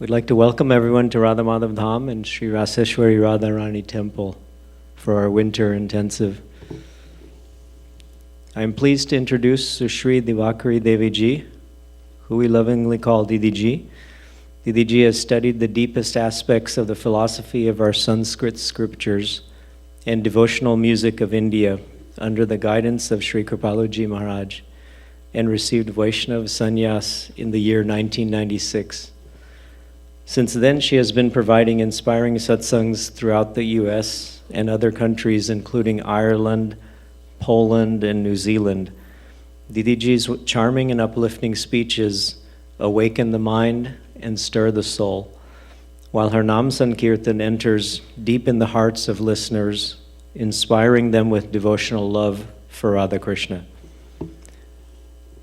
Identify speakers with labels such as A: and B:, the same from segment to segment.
A: We'd like to welcome everyone to Radha Madhav Dham and Sri Raseshwari Radha Rani Temple for our winter intensive. I am pleased to introduce Sushree Diwakari Devi ji, who we lovingly call Didi ji. Didi ji has studied the deepest aspects of the philosophy of our Sanskrit scriptures and devotional music of India under the guidance of Sri Kripaluji Maharaj, and received Vaishnav sanyas in the year 1996. Since then, she has been providing inspiring satsangs throughout the US and other countries, including Ireland, Poland, and New Zealand. Didi ji's charming and uplifting speeches awaken the mind and stir the soul, while her Nam Sankirtan enters deep in the hearts of listeners, inspiring them with devotional love for Radha Krishna.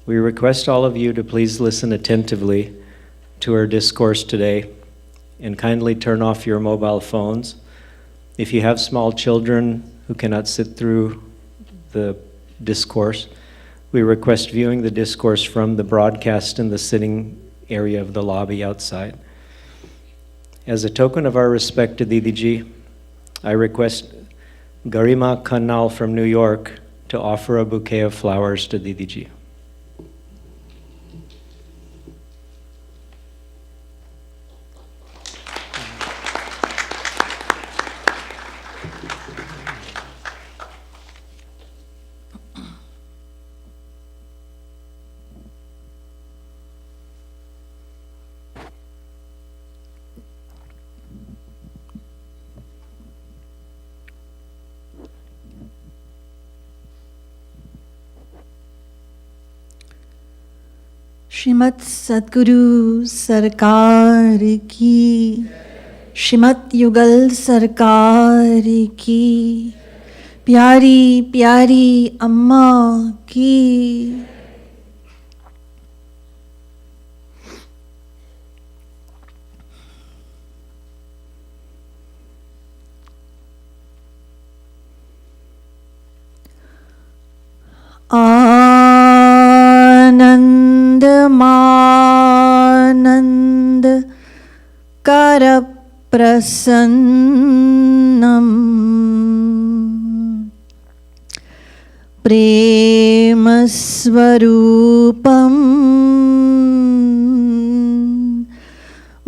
A: We request all of you to please listen attentively to our discourse today and kindly turn off your mobile phones. If you have small children who cannot sit through the discourse, we request viewing the discourse from the broadcast in the sitting area of the lobby outside. As a token of our respect to Didi ji, I request Garima Kannal from New York to offer a bouquet of flowers to Didi ji.
B: Shrimad सद्गुरु सरकार की, श्रीमद् युगल सरकार की, प्यारी प्यारी अम्मा की। आनंद मानंद कर प्रसन्नम प्रेम स्वरूपम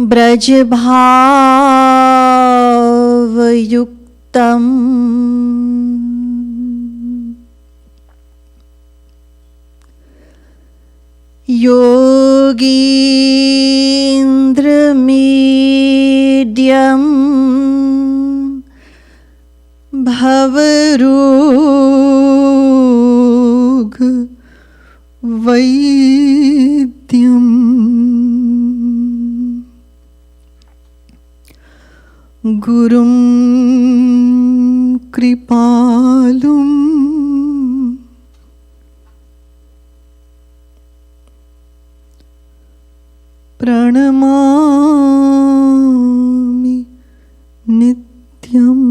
B: ब्रज भावयुक्तम योगीन्द्र मीड्यम भवरोग वैद्यम गुरुं कृपालुं प्रणमामि नित्यम्।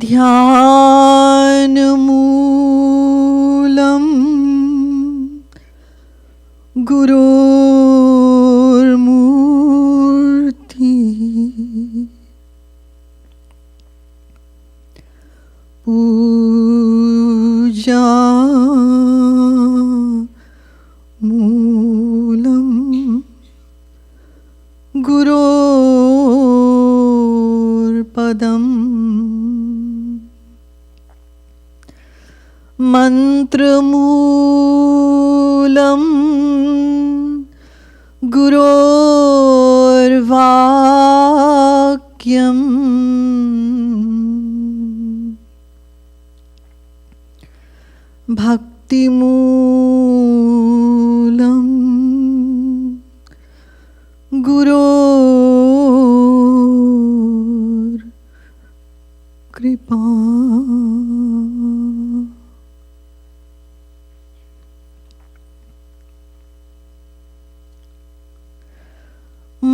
B: ध्यानमूलम् गुरोर्मूर्ति पूजा मूलम् गुरोर्पदम् मंत्रमूलम् गुरोर्वाक्यम् भक्तिमूलम् गुरोर्कृपा।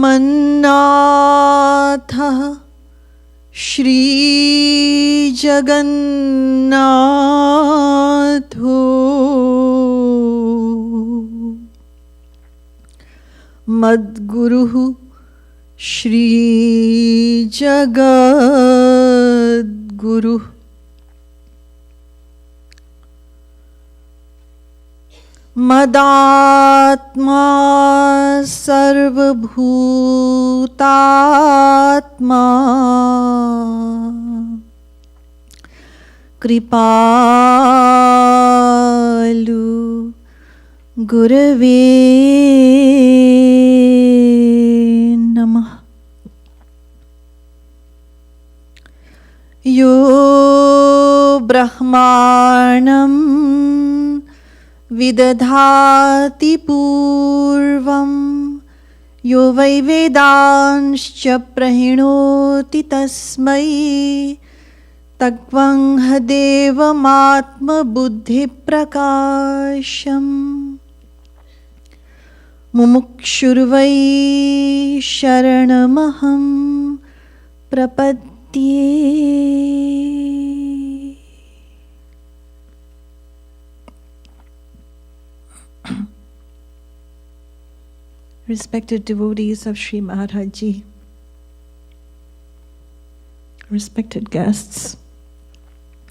B: मन्नाथः श्रीजगन्नाथो मद्गुरुः श्रीजगद्गुरुः मदात्मा सर्वभूतात्मा कृपालु गुरवे नमः। यो ब्रह्माणं विदधाति पूर्वं यो वै वेदांश्च प्रहिणोति तस्मै तत्त्वं देवमात्मबुद्धिप्रकाशम् मुमुक्षुर्वै शरणमहं प्रपद्ये। Respected devotees of Sri Maharaj Ji, respected guests,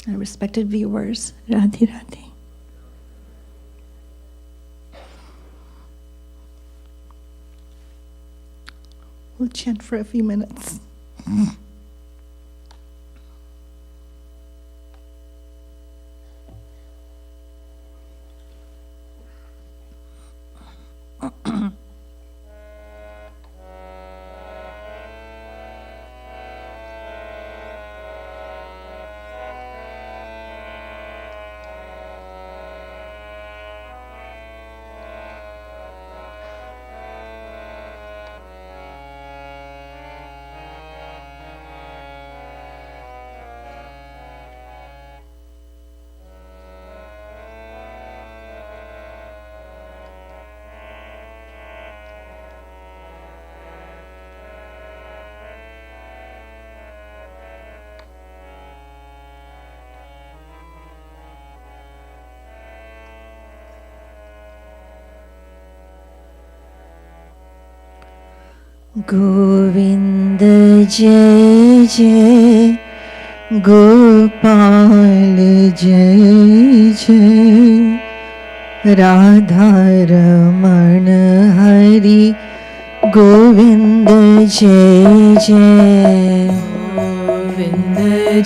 B: and respected viewers, Radhe Radhe. We'll chant for a few minutes. Govind जय जय गोपाल जय जय राधा रमण हरि गोविंद जय जय
C: गोविंद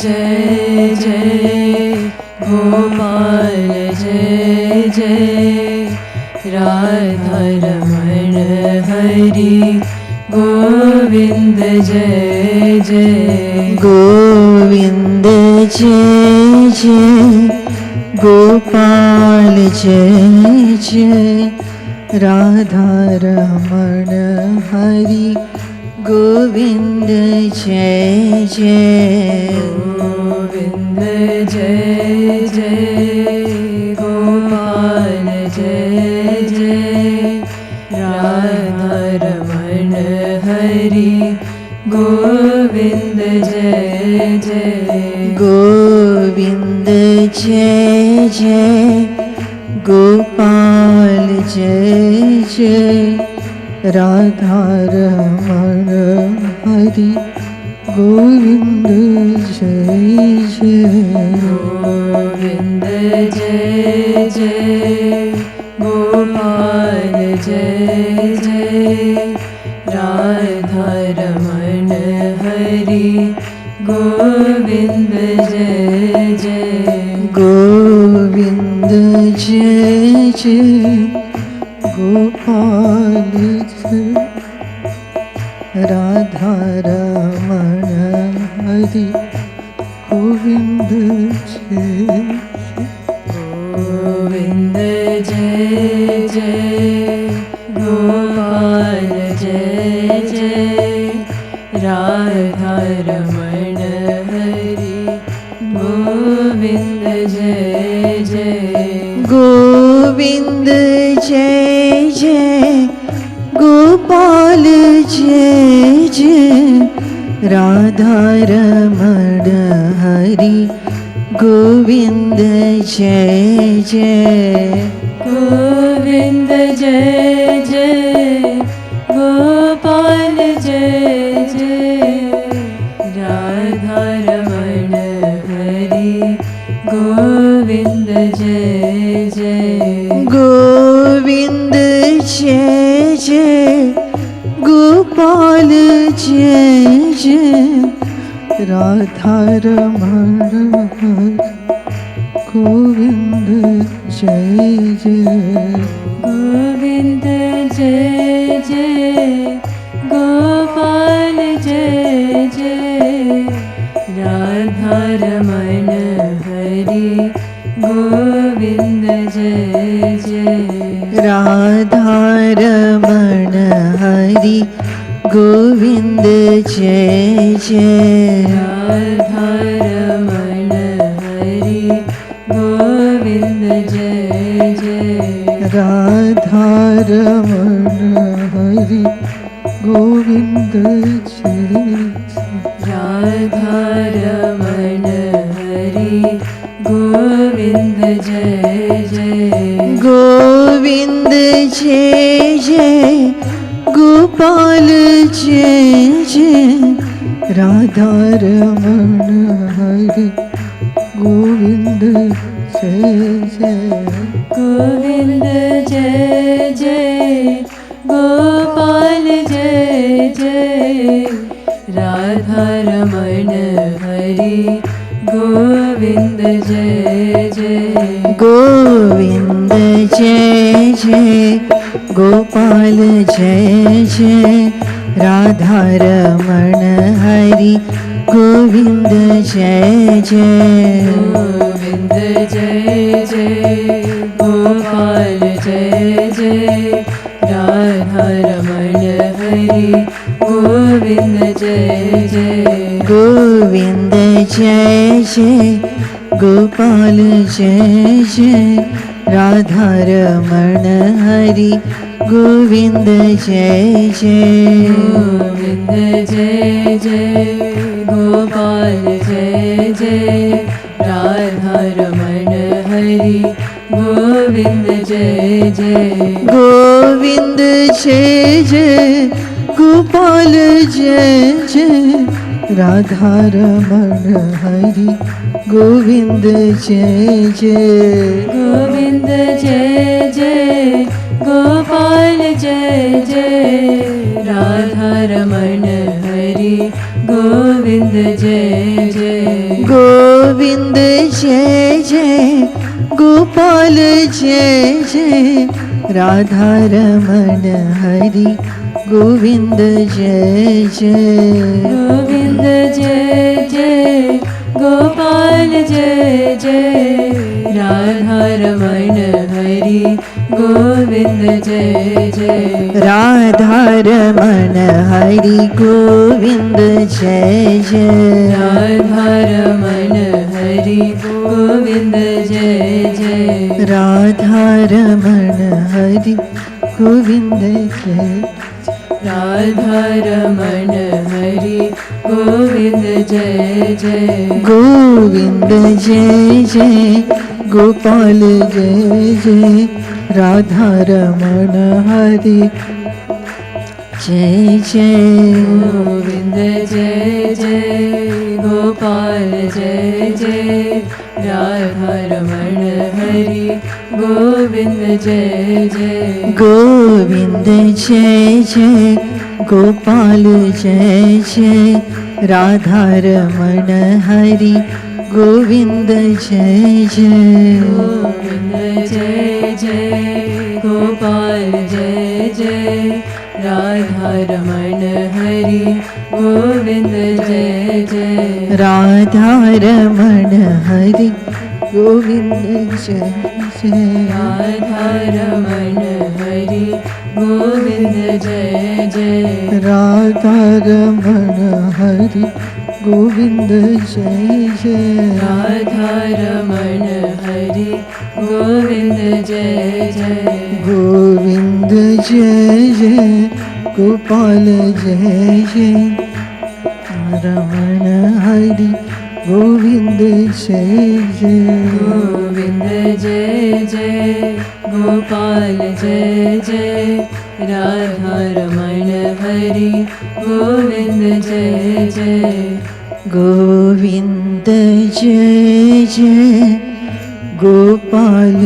C: जय जय गोपाल जय जय राधा रमण हरि गोविंद जय जय
B: गोविंद जय जय गोपाल जय जय राधा रमण हरि गोविंद जय जय
C: गोविंद जय जय गोपाल जय जय राधा रमण हरि गोविंद जय जय
B: गोविंद जय जय गोपाल जय जय राधा रमण हरि गोविंद जय जय
C: गोविंद जय जय गोपाल जय जय राधा रमण हरि गोविंद जय जय
B: गोविंद जय जय गोपाल जय राधा रमण हरि गोविंद जय
C: गोविंद जय जय गोपाल जय जय राधा रमण हरि गोविंद जय जय
B: गोविंद जय जय गोपाल जय जय राधा रमण हरि गोविंद जय जय
C: गोविंद जय जय गोपाल जय जय राधा रमण हरि गोविंद जय जय
B: गोविंद जय जय गोपाल जय जय राधा रमण हरि गोविंद जय जय
C: गोविंद जय जय गोपाल जय जय राधा रमण हरि गोविंद जय जय
B: राधा रमण हरि गोविंद जय जय
C: राधा रमण हरि गोविंद जय जय
B: राधा रमण हरि गोविंद जय
C: राधा रमण हरि गोविंद जय जय
B: गोविंद जय जय गोपाल जय जय राधा रमण हरि गोविंद जय जय
C: गोविंद जय जय गोपाल जय जय राधा रमण हरि गोविंद जय जय
B: गोविंद जय जय गोपाल जय जय राधा रमण हरि गोविंद जय जय
C: गोविंद जय जय गोपाल जय जय राधा रमण हरि गोविंद जय जय
B: गोविंद जय जय गोपाल जय जय राधा रमण हरि गोविंद जय जय
C: गोविंद जय जय गोपाल जय जय राधा रमण हरि गोविंद जय जय
B: गोविंद जय जय गोपाल जय जय राधा रमण हरि गोविंद जय जय
C: गोविंद जय जय गोपाल जय जय राधा रमण हरि गोविंद जय जय
B: गोविंद जय जय गोपाल जय जय राधा रमण हरि गोविंद जय जय
C: गोविंद जय जय गोपाल जय जय राधा रमण हरि गोविंद जय जय
B: राधा रमण हरि गोविंद जय जय
C: राधा रमण हरि गोविंद जय जय
B: राधा रमण हरि गोविंद जय
C: राधा रमण हरि गोविंद जय जय
B: गोविंद जय जय गोपाल जय जय राधा रमण हरि जय जय
C: गोविंद जय जय गोपाल जय जय राधा रमण हरि गोविंद जय जय
B: गोविंद जय जय गोपाल जय जय राधा रमण हरि गोविंद जय जय
C: गोविंद जय जय गोपाल जय जय राधा रमण हरि गोविंद जय जय
B: राधा रमण हरि गोविंद जय जय
C: राधा रमण हरि गोविंद जय जय
B: राधा रमण हरि गोविंद जय जय
C: राधा रमण हरि गोविंद जय जय
B: गोविंद जय जय गोपाल जय जय रमण हरि गोविंद जय जय
C: गोविंद जय जय गोपाल जय जय राधा रमण हरि गोविंद जय जय
B: गोविंद जय जय गोपाल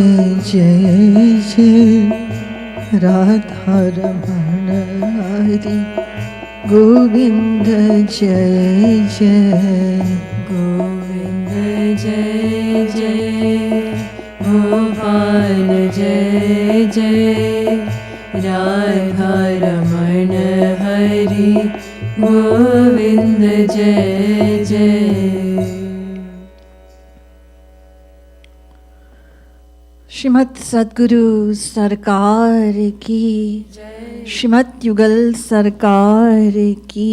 B: जय जय राधा रमण हरि गोविंद जय जय
C: गोविंद जय जय गोपाल जय जय राधा रमण हरि गोविंद जय जय
B: श्रीमद् सद्गुरु सरकार की श्रीमद् युगल सरकार की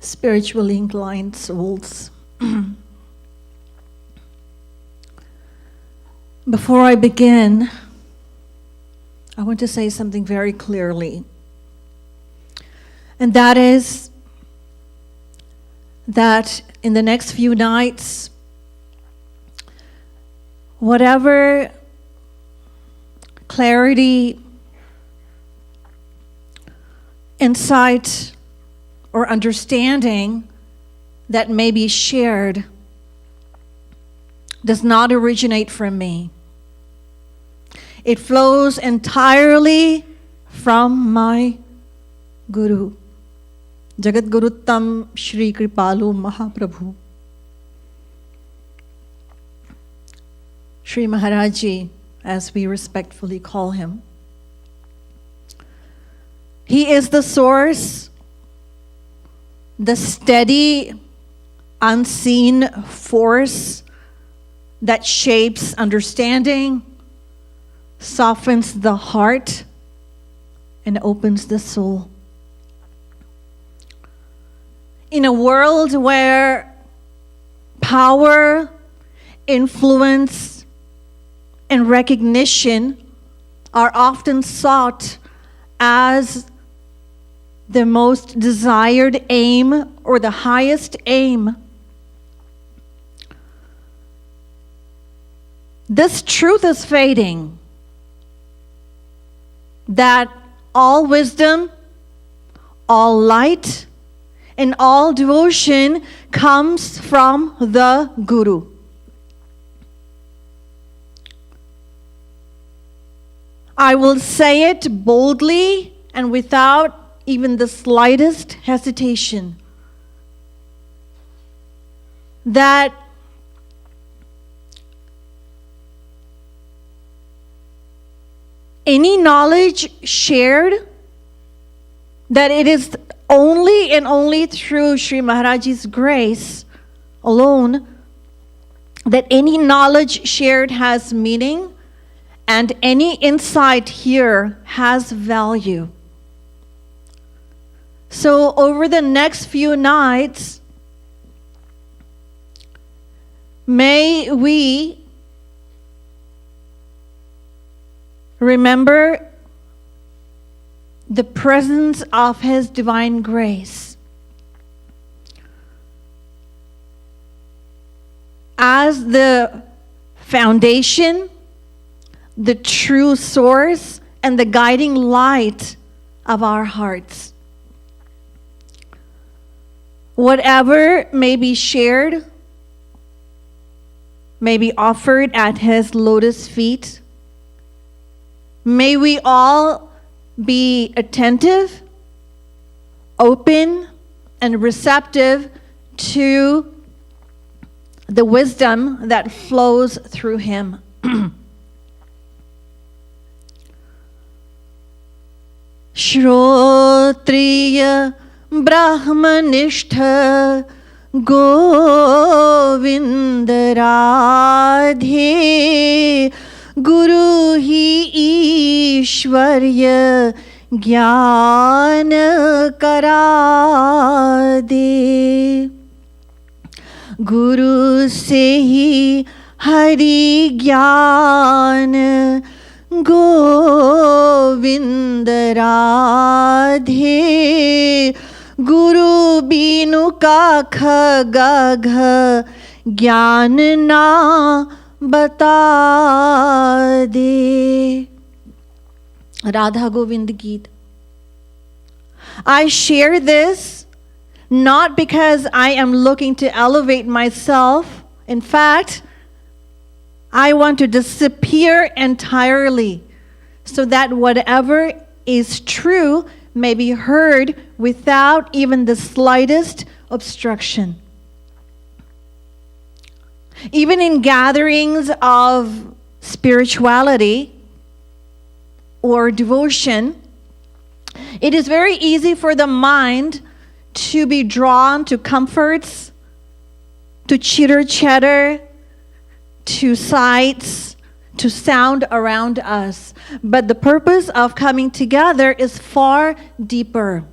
B: spiritually inclined souls. Before I begin, I want to say something very clearly. And that is that in the next few nights, whatever clarity, insight, or understanding that may be shared does not originate from me. It flows entirely from my Guru, Jagadguru Shree Kripalu Mahaprabhu. Sri Maharaji, as we respectfully call him. He is the source, the steady, unseen force that shapes understanding, softens the heart, and opens the soul. In a world where power, influence, and recognition are often sought as the most desired aim or the highest aim, this truth is fading, that all wisdom, all light, and all devotion comes from the Guru. I will say it boldly and without even the slightest hesitation, that any knowledge shared, that it is only and only through Sri Maharaj's grace alone that any knowledge shared has meaning and any insight here has value. So over the next few nights, may we remember the presence of His divine grace as the foundation, the true source, and the guiding light of our hearts. Whatever may be shared, may be offered at His lotus feet. May we all be attentive, open, and receptive to the wisdom that flows through Him. Shrotriya Brahmanistha Govinda Radhe Guru hi Ishwarya Jnana Kara De Guru se hi Hari Jnana Govinda Radhe Guru binu kakha gagha Jnana na bata de. Radha Govind Geet. I share this not because I am looking to elevate myself. In fact, I want to disappear entirely so that whatever is true may be heard without even the slightest obstruction. Even in gatherings of spirituality or devotion, it is very easy for the mind to be drawn to comforts, to chitter-chatter, to sights, to sound around us. But the purpose of coming together is far deeper.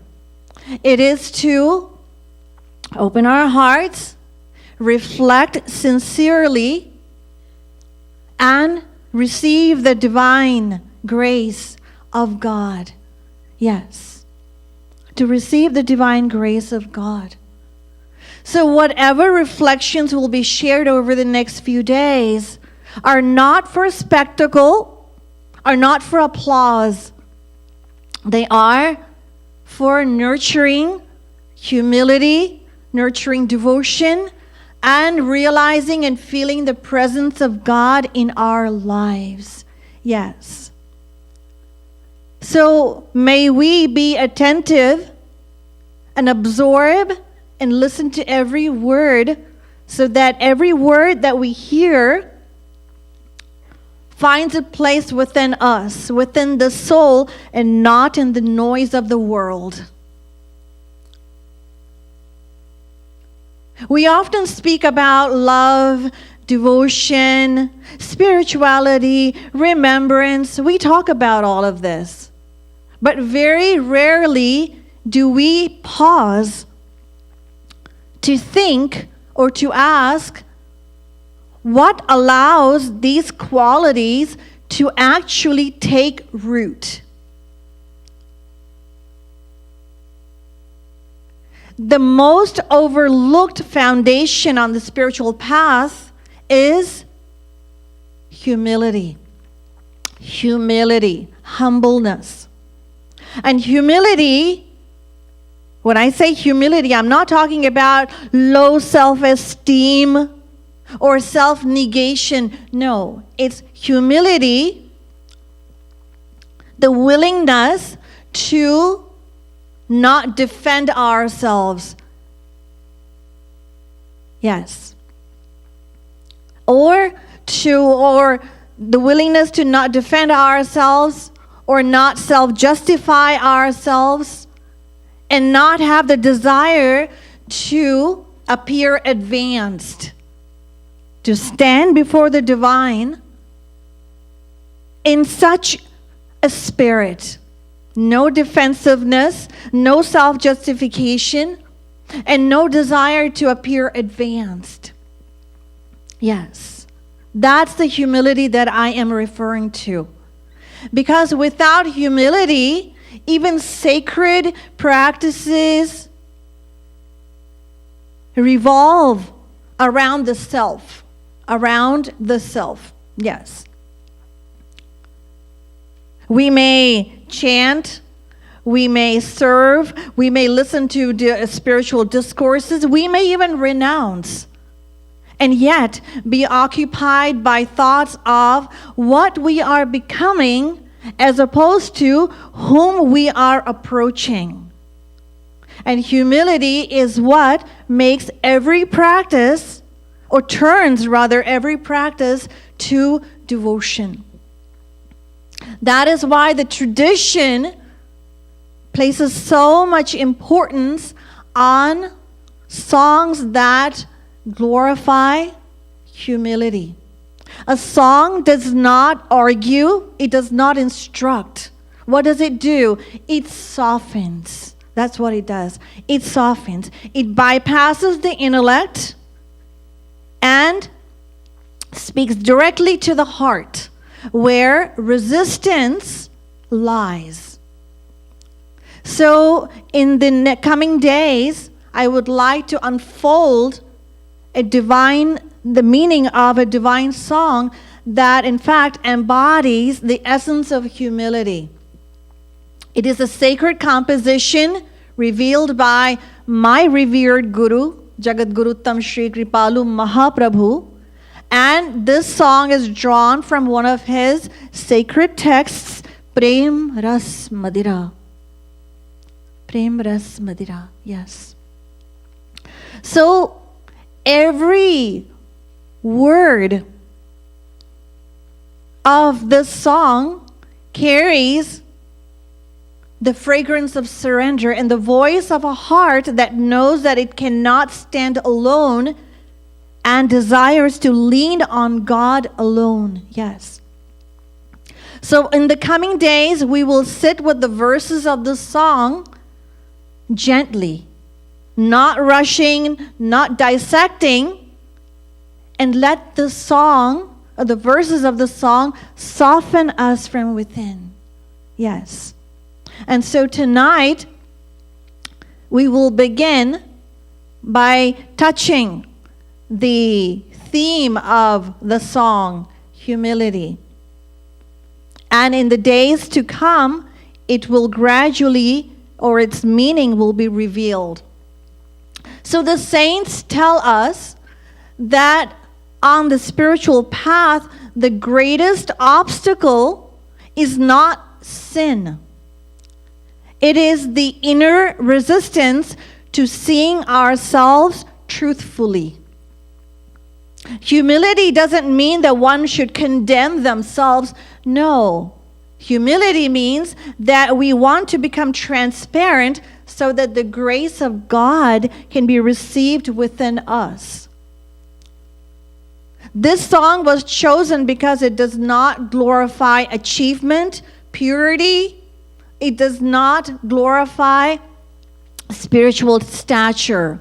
B: It is to open our hearts, reflect sincerely, and receive the divine grace of God. Yes, to receive the divine grace of God. So whatever reflections will be shared over the next few days are not for spectacle, are not for applause. They are for nurturing humility, nurturing devotion, and realizing and feeling the presence of God in our lives. Yes. So may we be attentive and absorb and listen to every word, so that every word that we hear finds a place within us, within the soul, and not in the noise of the world. We often speak about love devotion, spirituality, remembrance. We talk about all of this. But very rarely do we pause to think or to ask what allows these qualities to actually take root. The most overlooked foundation on the spiritual path is humility. Humility, humbleness. And humility, when I say humility, I'm not talking about low self-esteem or self-negation. No, it's humility, the willingness to not defend ourselves. Yes. Or the willingness to not defend ourselves or not self-justify ourselves and not have the desire to appear advanced, to stand before the divine in such a spirit. No defensiveness, no self-justification, and no desire to appear advanced. Yes, that's the humility that I am referring to. Because without humility, even sacred practices revolve around the self. Around the self, yes. We may chant, we may serve, we may listen to spiritual discourses, we may even renounce, and yet be occupied by thoughts of what we are becoming as opposed to whom we are approaching. And humility is what makes every practice, or turns rather every practice to devotion. That is why the tradition places so much importance on songs that glorify humility. A song does not argue, it does not instruct. What does it do? It softens. That's what it does. It softens. It bypasses the intellect and speaks directly to the heart, where resistance lies. So in the coming days, I would like to unfold the meaning of a divine song that in fact embodies the essence of humility. It is a sacred composition revealed by my revered Guru, Jagadguru Shree Kripaluji Maharaj. And this song is drawn from one of his sacred texts, Prem Ras Madira. Prem Ras Madira, yes. So every word of this song carries the fragrance of surrender and the voice of a heart that knows that it cannot stand alone and desires to lean on God alone. Yes. So in the coming days, we will sit with the verses of the song gently, not rushing, not dissecting, and let the song, or the verses of the song, soften us from within. Yes. And so tonight, we will begin by touching the theme of the song, humility. And in the days to come, it will gradually, or its meaning will be revealed. So the saints tell us that on the spiritual path, the greatest obstacle is not sin. It is the inner resistance to seeing ourselves truthfully. Humility doesn't mean that one should condemn themselves. No. Humility means that we want to become transparent so that the grace of God can be received within us. This song was chosen because it does not glorify achievement, purity. It does not glorify spiritual stature.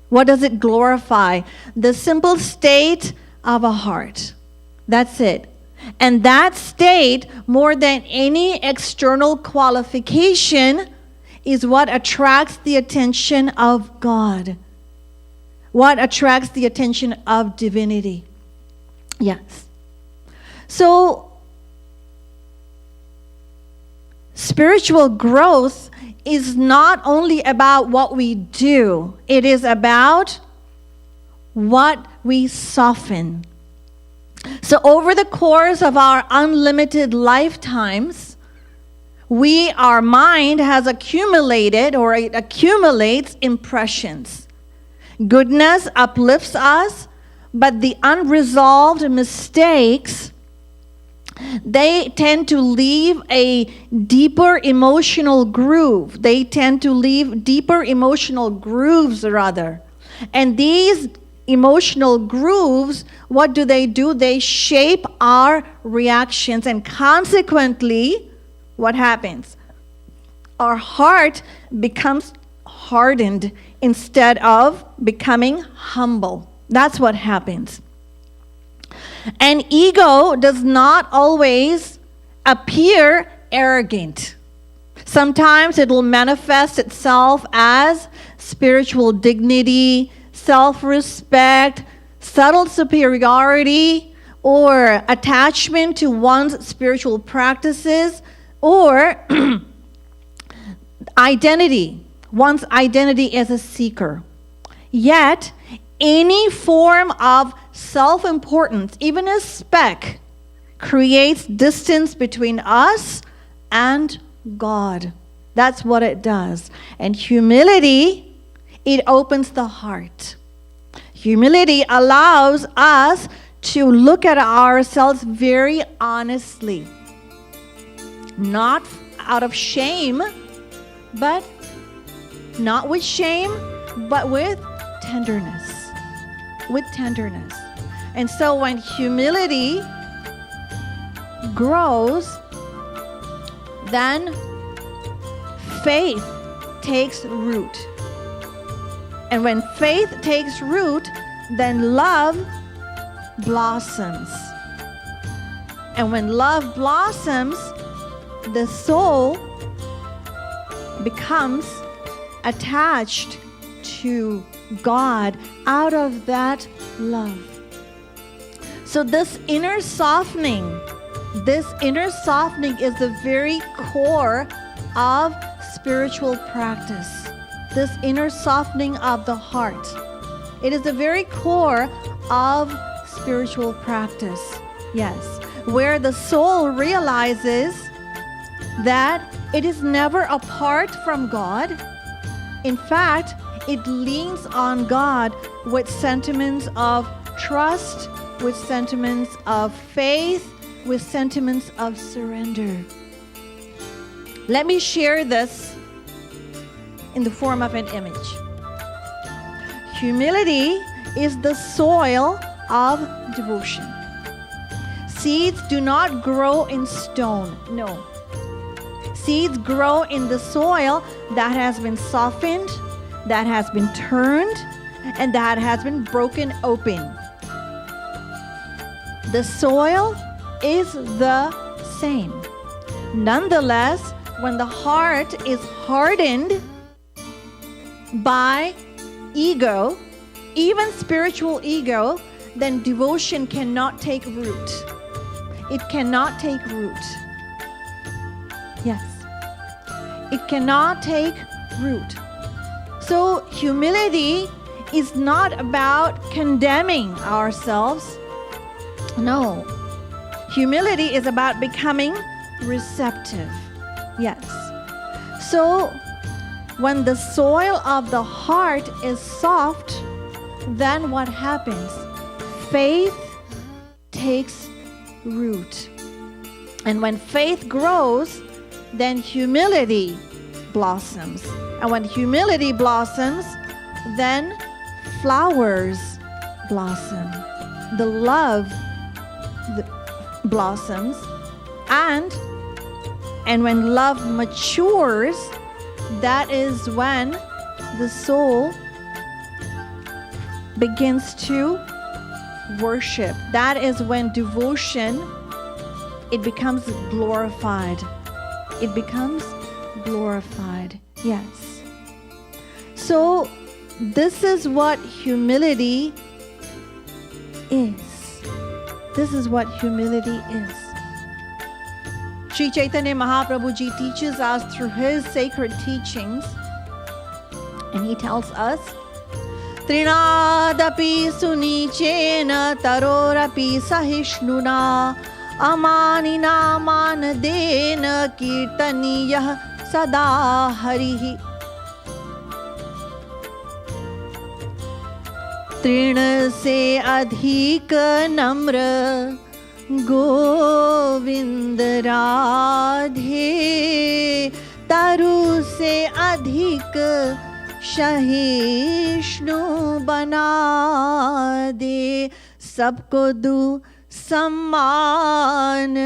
B: What does it glorify? The simple state of a heart. That's it. And that state, more than any external qualification, is what attracts the attention of God. What attracts the attention of divinity. Yes. So, spiritual growth is not only about what we do, it is about what we soften. So over the course of our unlimited lifetimes, our mind has accumulated, or it accumulates impressions. Goodness uplifts us, but the unresolved mistakes, they tend to leave a deeper emotional groove. They tend to leave deeper emotional grooves, rather. And these emotional grooves, what do? They shape our reactions, and consequently, what happens? Our heart becomes hardened instead of becoming humble. That's what happens. And ego does not always appear arrogant. Sometimes it will manifest itself as spiritual dignity, self-respect, subtle superiority, or attachment to one's spiritual practices, or identity. One's identity as a seeker. Yet, any form of self-importance, even a speck, creates distance between us and God. That's what it does. And humility, it opens the heart. Humility allows us to look at ourselves very honestly. Not out of shame, but not with shame, but with tenderness. With tenderness. And so when humility grows, then faith takes root. And when faith takes root, then love blossoms. And when love blossoms, the soul becomes attached to God out of that love. So this inner softening is the very core of spiritual practice. This inner softening of the heart. It is the very core of spiritual practice. Yes. Where the soul realizes that it is never apart from God. In fact, it leans on God with sentiments of trust, with sentiments of faith, with sentiments of surrender. Let me share this in the form of an image. Humility is the soil of devotion. Seeds do not grow in stone. No. Seeds grow in the soil that has been softened, that has been turned, and that has been broken open. The soil is the same. Nonetheless, when the heart is hardened by ego, even spiritual ego, then devotion cannot take root. It cannot take root. Yes. It cannot take root. So humility is not about condemning ourselves. No. Humility is about becoming receptive. Yes. So when the soil of the heart is soft, then what happens? Faith takes root. And when faith grows, then humility blossoms. And when humility blossoms, then flowers blossom. the love blossoms, and when love matures, that is when the soul begins to worship. That is when devotion, it becomes glorified. It becomes glorified. Yes. So this is what humility is. This is what humility is. Sri Chaitanya Mahaprabhu ji teaches us through his sacred teachings, and he tells us, Trinadapi sunichena tarorapi sahishnuna amanina manadena kirtaniyah sada harihi. तृण से अधिक नम्र गोविंद राधे, तरु से अधिक सहिष्णु बना दे, सबको दू सम्मान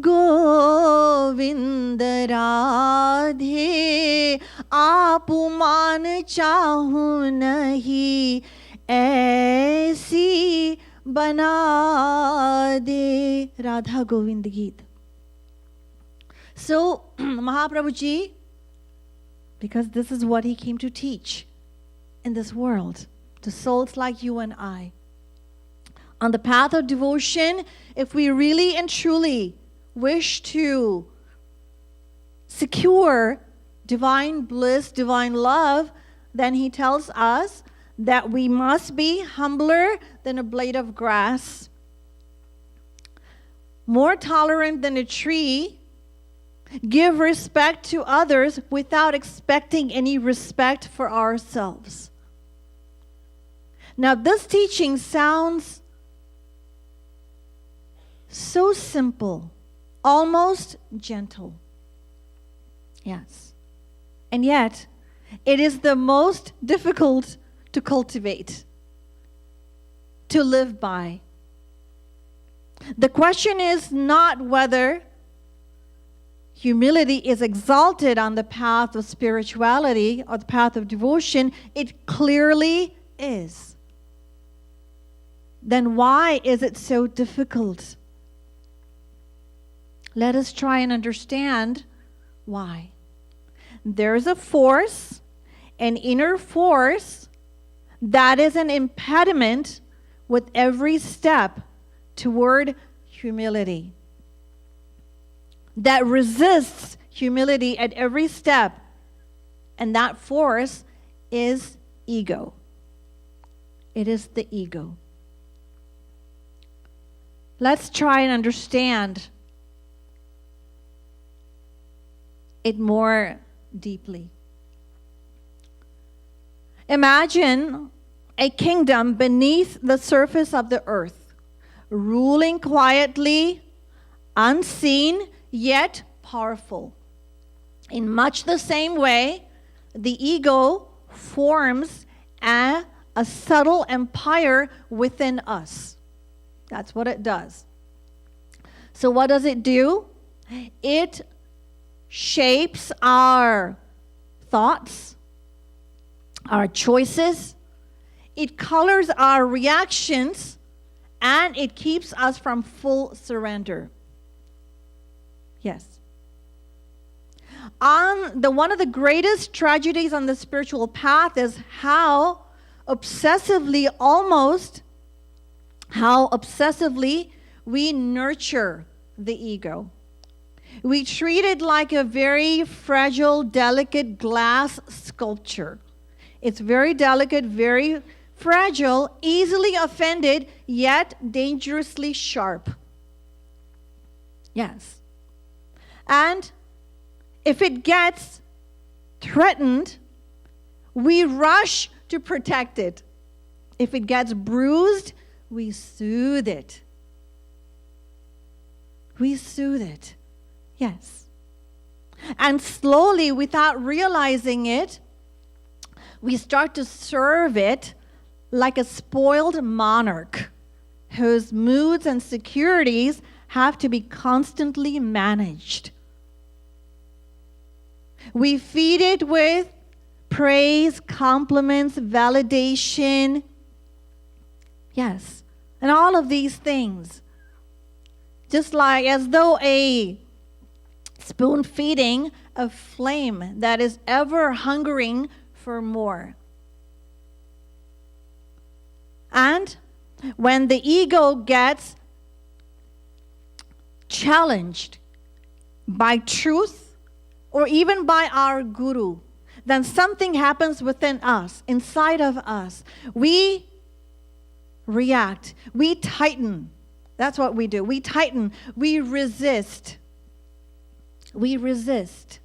B: गोविंद राधे, आप मान चाहूं नहीं ऐसी बना दे. Radha Govind Geet. So Mahaprabhu ji, because this is what he came to teach in this world to souls like you and I, on the path of devotion, if we really and truly wish to secure divine bliss, divine love, then he tells us that we must be humbler than a blade of grass, more tolerant than a tree, give respect to others without expecting any respect for ourselves. Now, this teaching sounds so simple, almost gentle. Yes. And yet, it is the most difficult to cultivate, to live by. The question is not whether humility is exalted on the path of spirituality or the path of devotion. It clearly is. Then why is it so difficult? Let us try and understand why. There's a force, an inner force, that is an impediment with every step toward humility, that resists humility at every step, and that force is ego. It is the ego. Let's try and understand it more deeply. Imagine a kingdom beneath the surface of the earth, ruling quietly, unseen, yet powerful. In much the same way, the ego forms a subtle empire within us. That's what it does. So what does it do? It shapes our thoughts, our choices. It colors our reactions, and it keeps us from full surrender. Yes. One of the greatest tragedies on the spiritual path is how obsessively we nurture the ego. We treat it like a very fragile, delicate glass sculpture. It's very delicate, very fragile, easily offended, yet dangerously sharp. Yes. And if it gets threatened, we rush to protect it. If it gets bruised, we soothe it. We soothe it. Yes. And slowly, without realizing it, we start to serve it like a spoiled monarch. whose moods and securities have to be constantly managed. We feed it with praise, compliments, validation. Yes, and all of these things. Just like as though a spoon feeding a flame that is ever hungering for more. And when the ego gets challenged by truth or even by our guru, then something happens within us, inside of us. We react. We tighten. That's what we do. We tighten. We resist. We resist.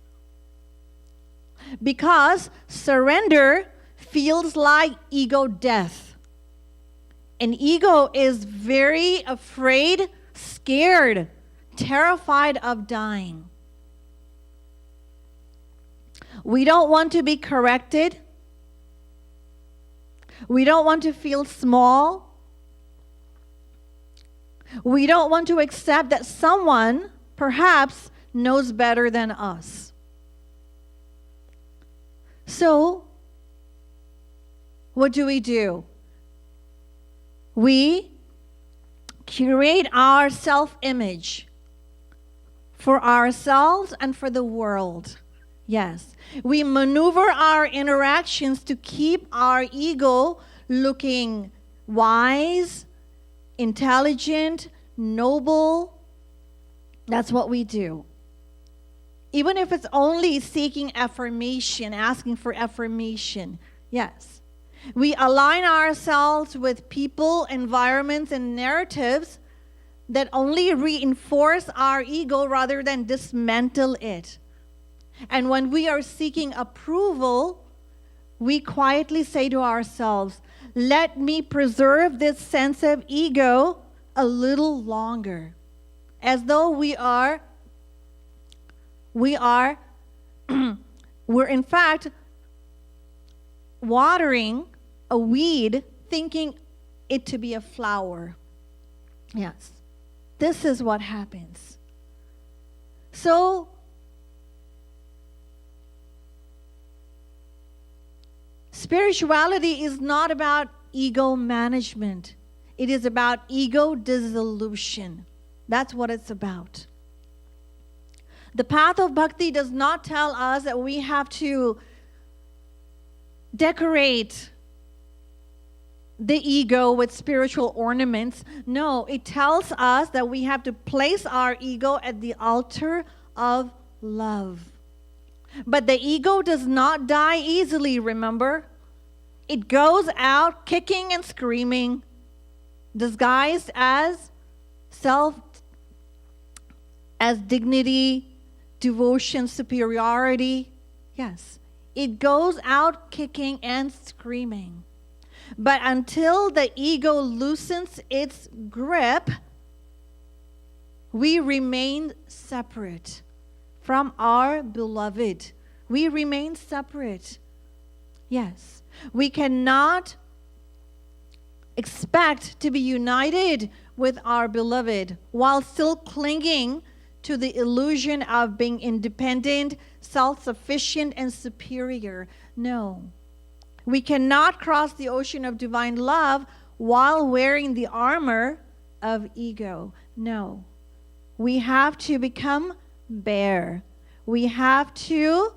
B: Because surrender feels like ego death. And ego is very afraid, scared, terrified of dying. We don't want to be corrected. We don't want to feel small. We don't want to accept that someone perhaps knows better than us. So, what do? We curate our self-image for ourselves and for the world. Yes. We maneuver our interactions to keep our ego looking wise, intelligent, noble. That's what we do. Even if it's only seeking affirmation, asking for affirmation. Yes. We align ourselves with people, environments, and narratives that only reinforce our ego rather than dismantle it. And when we are seeking approval, we quietly say to ourselves, let me preserve this sense of ego a little longer. As though we're in fact watering a weed, thinking it to be a flower. Yes, this is what happens. So, spirituality is not about ego management. It is about ego dissolution. That's what it's about. The path of bhakti does not tell us that we have to decorate the ego with spiritual ornaments. No, it tells us that we have to place our ego at the altar of love. But the ego does not die easily, remember? It goes out kicking and screaming, disguised as self, as dignity, devotion, superiority. Yes, it goes out kicking and screaming. But until the ego loosens its grip, we remain separate from our beloved. We remain separate. Yes. We cannot expect to be united with our beloved while still clinging to the illusion of being independent, self-sufficient, and superior. No. We cannot cross the ocean of divine love while wearing the armor of ego. No. We have to become bare. We have to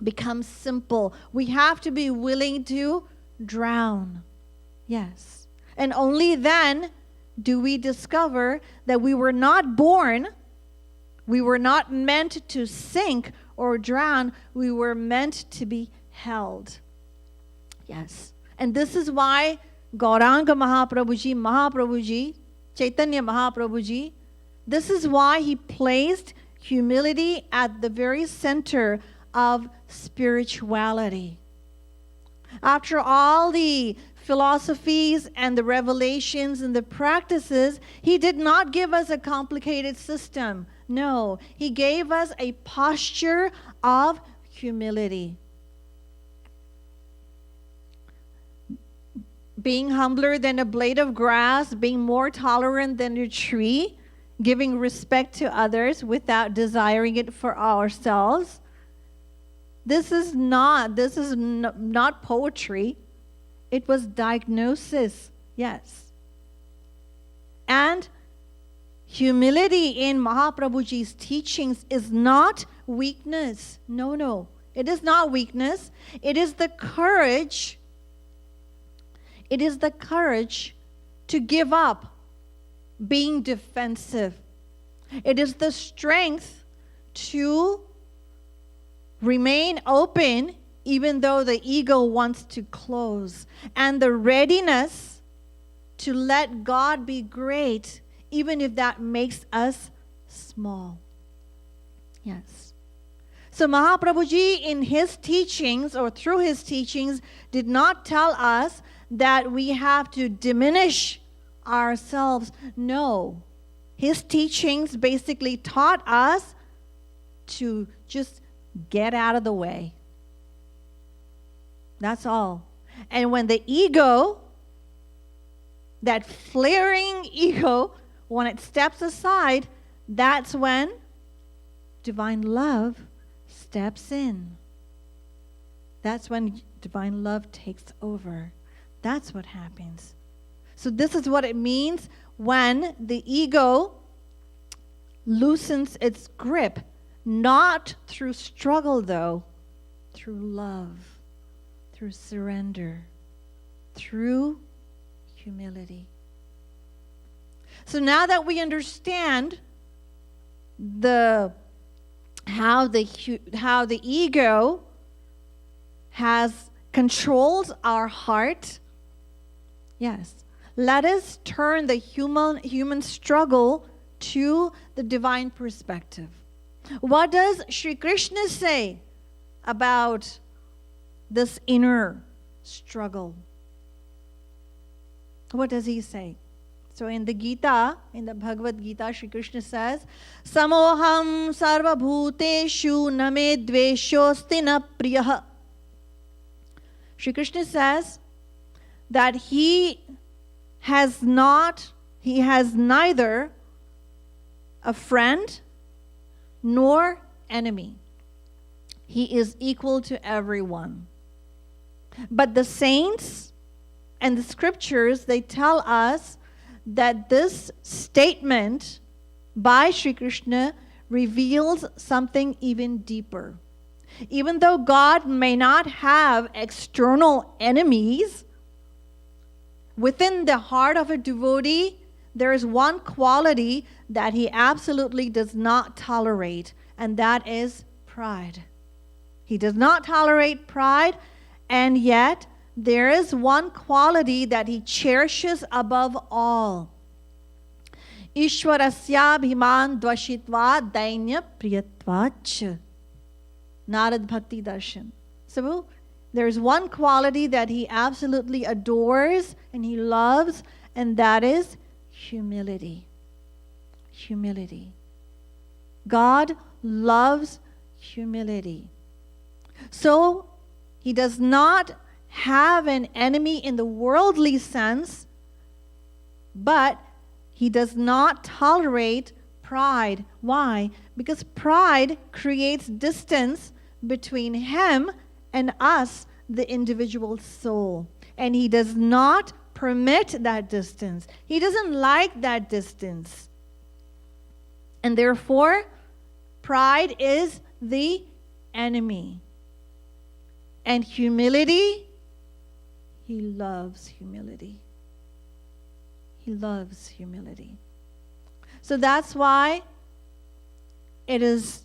B: become simple. We have to be willing to drown. Yes. And only then do we discover that we were not born, we were not meant to sink or drown, we were meant to be held. Yes. And this is why Gauranga Mahaprabhuji, Chaitanya Mahaprabhuji, this is why he placed humility at the very center of spirituality. After all the philosophies and the revelations and the practices, he did not give us a complicated system. No, he gave us a posture of humility. being humbler than a blade of grass, being more tolerant than a tree, giving respect to others without desiring it for ourselves. This is not poetry. It was diagnosis, yes. And humility in Mahaprabhuji's teachings is not weakness. No. It is not weakness. It is the courage. It is the courage to give up being defensive. It is the strength to remain open even though the ego wants to close. And the readiness to let God be great even if that makes us small. Yes. So Mahaprabhuji in his teachings or through his teachings did not tell us that we have to diminish ourselves. No. His teachings basically taught us to just get out of the way. That's all. And when the ego, that flaring ego, when it steps aside, that's when divine love steps in. That's when divine love takes over. That's what happens. So this is what it means when the ego loosens its grip. Not through struggle, though. Through love. Through surrender. Through humility. So now that we understand how the ego has controlled our heart, yes, let us turn the human struggle to the divine perspective. What does Sri Krishna say about this inner struggle? What does he say? So in the Gita, in the Bhagavad Gita, Sri Krishna says, Samoham sarva bhuteshu name dveshosti na priyah. Sri Krishna says that he has neither a friend nor enemy. He is equal to everyone. But the saints and the scriptures, they tell us that this statement by Sri Krishna reveals something even deeper. Even though God may not have external enemies, within the heart of a devotee, there is one quality that he absolutely does not tolerate, and that is pride. He does not tolerate pride, and yet there is one quality that he cherishes above all. Ishwarasya bhiman dvashitva dainya priyatvacha. Narad Bhakti Darshan. So there is one quality that he absolutely adores and he loves, and that is humility. Humility. God loves humility. So he does not have an enemy in the worldly sense, but he does not tolerate pride. Why? Because pride creates distance between him and us, the individual soul. And he does not permit that distance. He doesn't like that distance. And therefore, pride is the enemy. And humility, he loves humility. He loves humility. So that's why it is,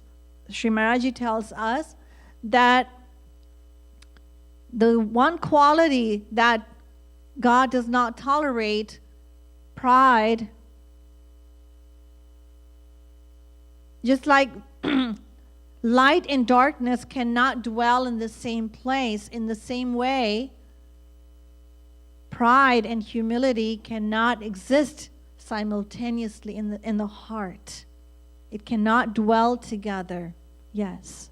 B: Sri Maharaji tells us that the one quality that God does not tolerate, pride, just like light and darkness cannot dwell in the same place, in the same way, pride and humility cannot exist simultaneously in the heart. It cannot dwell together. Yes.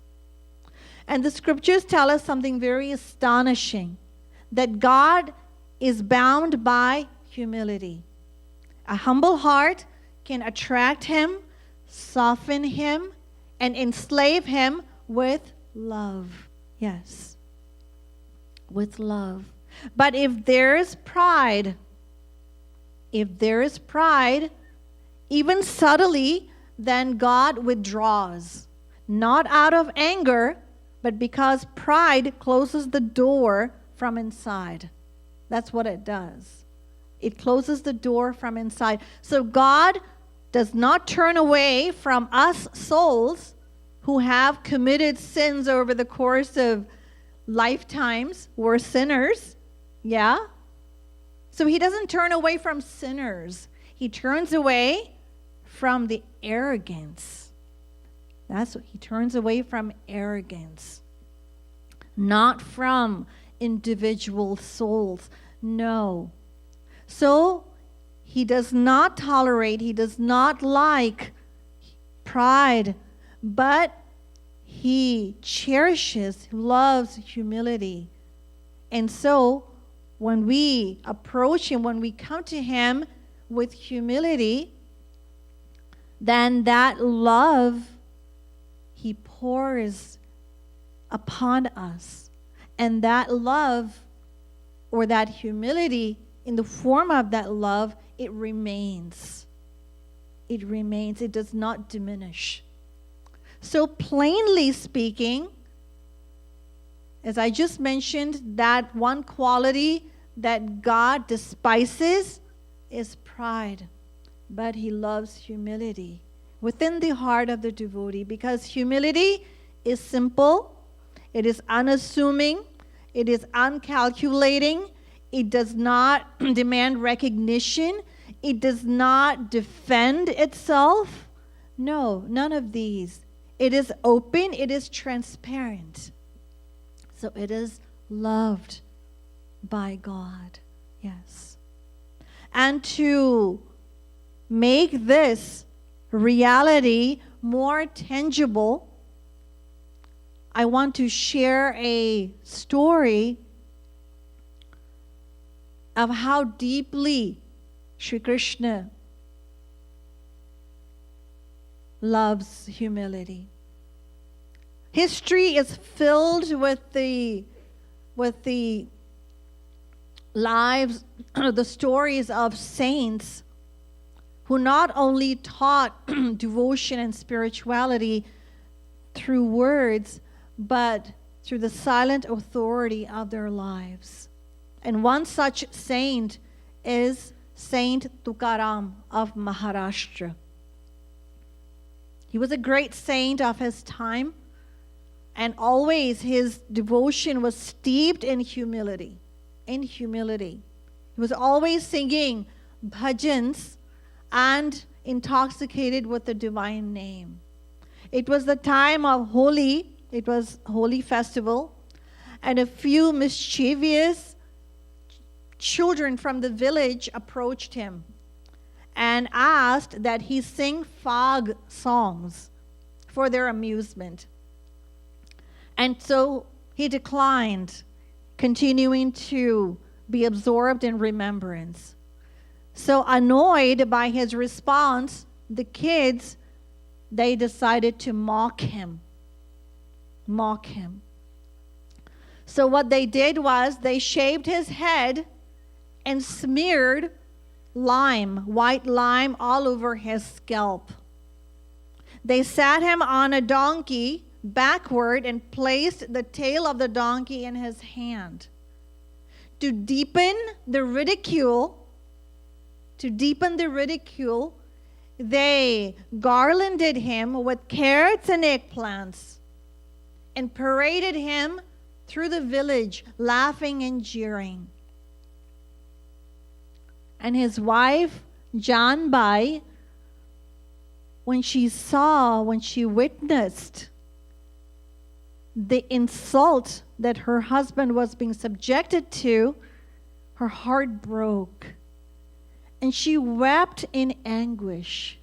B: And the scriptures tell us something very astonishing, that God is bound by humility. A humble heart can attract him, soften him, and enslave him with love. Yes, with love. But if there is pride, even subtly, then God withdraws. Not out of anger, but because pride closes the door from inside. That's what it does. It closes the door from inside. So God does not turn away from us souls who have committed sins over the course of lifetimes. We're sinners. Yeah? So he doesn't turn away from sinners. He turns away from the arrogance. That's what he turns away from, arrogance. Not from individual souls. No. So he does not tolerate, he does not like pride, but he cherishes, loves humility. And so when we approach him, when we come to him with humility, then that love he pours upon us. And that love, or that humility, in the form of that love, it remains. It remains. It does not diminish. So plainly speaking, as I just mentioned, that one quality that God despises is pride. But he loves humility within the heart of the devotee, because humility is simple, it is unassuming, it is uncalculating, it does not demand recognition, it does not defend itself. No, none of these. It is open, it is transparent. So it is loved by God. Yes. And to make this reality more tangible, I want to share a story of how deeply Sri Krishna loves humility. History is filled with the lives, the stories of saints who not only taught devotion and spirituality through words, but through the silent authority of their lives. And one such saint is Saint Tukaram of Maharashtra. He was a great saint of his time, and always his devotion was steeped in humility. In humility. He was always singing bhajans and intoxicated with the divine name. It was the time of Holi. It was Holi festival, and a few mischievous children from the village approached him and asked that he sing fog songs for their amusement. And so he declined, continuing to be absorbed in remembrance. So annoyed by his response, the kids, they decided to mock him. Mock him. So what they did was they shaved his head and smeared lime, white lime, all over his scalp. They sat him on a donkey backward and placed the tail of the donkey in his hand. To deepen the ridicule, they garlanded him with carrots and eggplants and paraded him through the village, laughing and jeering. And his wife, Janbai, when she witnessed the insult that her husband was being subjected to, her heart broke. And she wept in anguish.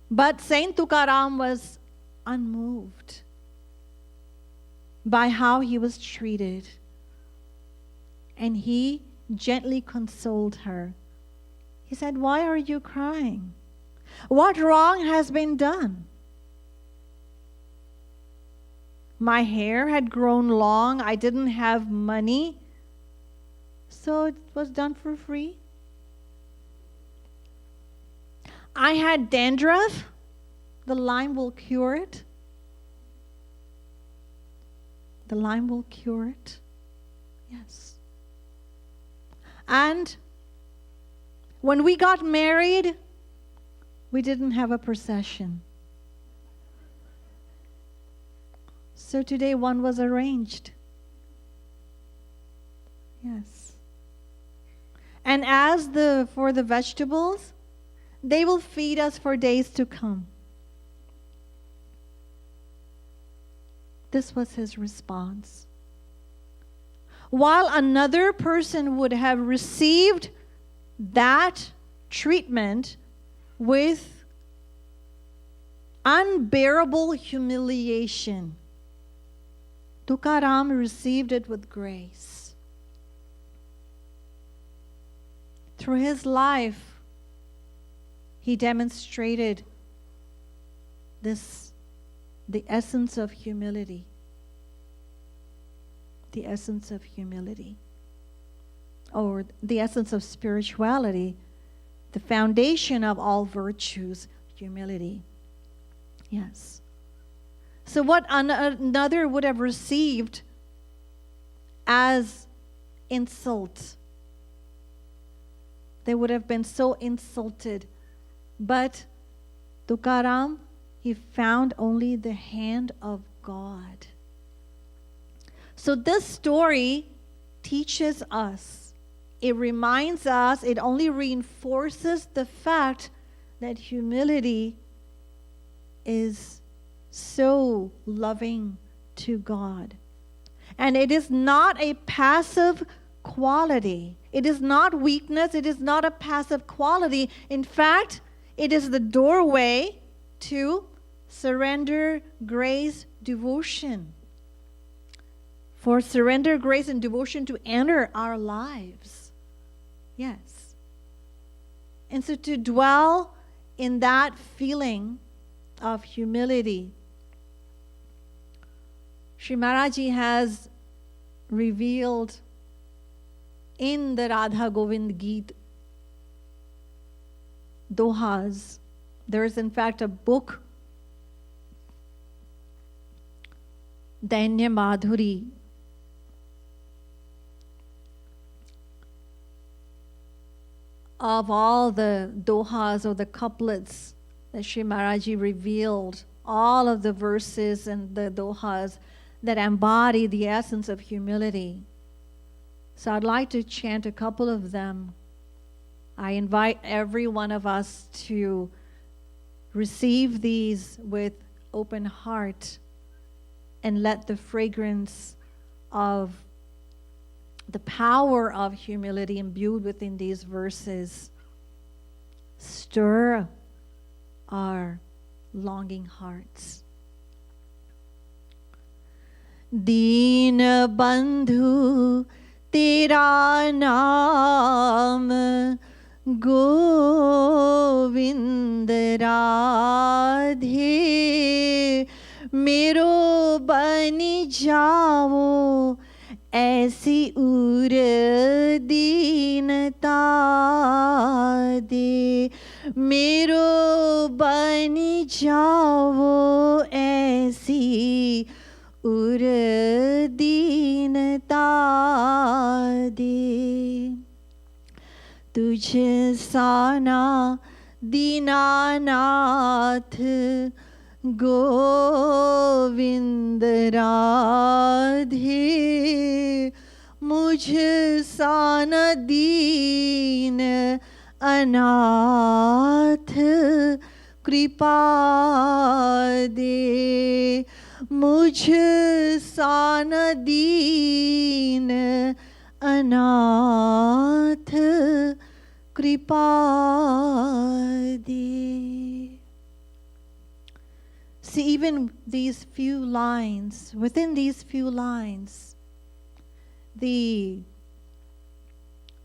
B: But Saint Tukaram was unmoved by how he was treated. And he gently consoled her. He said, "Why are you crying? What wrong has been done? My hair had grown long. I didn't have money. So it was done for free. I had dandruff. The lime will cure it. The lime will cure it." Yes. And when we got married, we didn't have a procession. So today one was arranged. Yes. And for the vegetables, they will feed us for days to come. This was his response. While another person would have received that treatment with unbearable humiliation, Tukaram received it with grace. Through his life, he demonstrated the essence of humility. The essence of humility. Or the essence of spirituality. The foundation of all virtues, humility. Yes. So what another would have received as insult, they would have been so insulted. But Tukaram, he found only the hand of God. So this story teaches us, it reminds us, it only reinforces the fact that humility is so loving to God. And it is not a passive quality. It is not weakness. It is not a passive quality. In fact, it is the doorway to surrender, grace, devotion. For surrender, grace, and devotion to enter our lives. Yes. And so to dwell in that feeling of humility, Sri Maharaji has revealed in the Radha Govind Geet Dohas. There is in fact a book, Danya Madhuri, of all the dohas or the couplets that Sri Maharaji revealed, all of the verses and the dohas that embody the essence of humility. So I'd like to chant a couple of them. I invite every one of us to receive these with open heart and let the fragrance of the power of humility imbued within these verses stir our longing hearts. Deen Bandhu Tera Naam Govind Radhe Mero Bani Jao ऐसी उर दीनता दे मेरो बनी जाओ ऐसी उर दीनता दे तुझ साना दीनानाथ गोविंद राधे मुझ सान दीन अनाथ कृपा दे मुझ सान दीन अनाथ कृपा दे. See, even these few lines, within these few lines, the